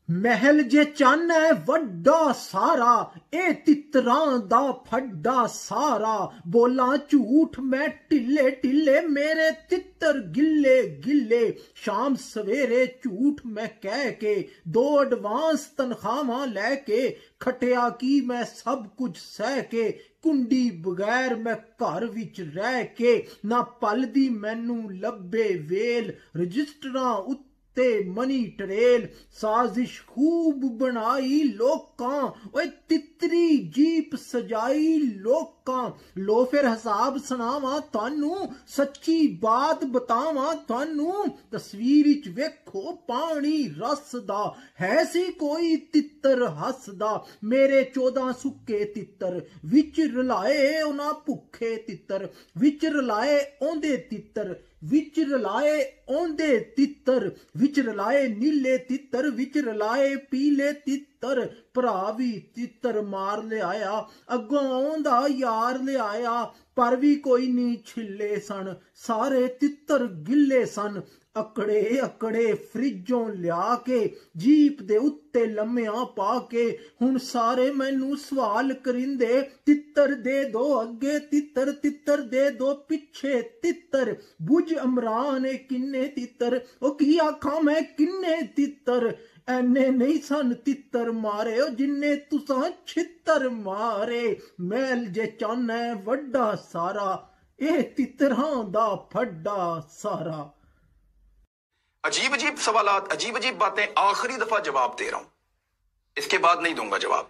महल जे चाहना है वड्डा सारा, ए तितरां दा फड्डा सारा। बोला झूठ मैं टिल्ले टिल्ले, मेरे तितर गिल्ले गिल्ले। शाम सवेरे झूठ मैं कह के, 2 एडवांस तनखावां लैके। खटिया की मैं सब कुछ सह के, कुंडी बगैर मैं घर विच रह के। ना पलदी मैनू लब्बे वेल, रजिस्टरां ते मनी ट्रेल। साजिश खूब बनाई लोकां, ओए तितरी जीप सजाई लोकां। लो फिर हिसाब सुनावां थानू, सच्ची बात बतावां थानू। तस्वीर च वेखो पानी रसदा, है सी कोई तितर हसदा। मेरे 14 सुक्के तितर, विच रलाए उन्हां भुखे तितर। विच रलाए ओंदे तितर, विच रलाए ओंदे तितर। विच रलाए नीले तितर, विच रलाए पीले तितर। भरा भी तितर मार ले आया, अगों आउंदा यार ले आया। पर भी कोई नहीं छिले सन, सारे तितर गिले सन। अकड़े अकड़े फ्रिजों लिया के, जीप दे उत्ते लम्मिया पा के। हुण सारे मैनू सवाल करिंदे, तितर दे दो अगे तितर, तितर दे दो पिछे तितर। बुझ इमरान किन्ने तितर, ओ की आखां मैं किन्ने तितर। ऐने नहीं सन तितर मारे, ओ जिन्ने तुसां छितर मारे। महल जे चाहना है वड्डा सारा, ए तितरां दा फड्डा सारा। अजीब अजीब सवालात, अजीब अजीब बातें। आखिरी दफा जवाब दे रहा हूं, इसके बाद नहीं दूंगा जवाब।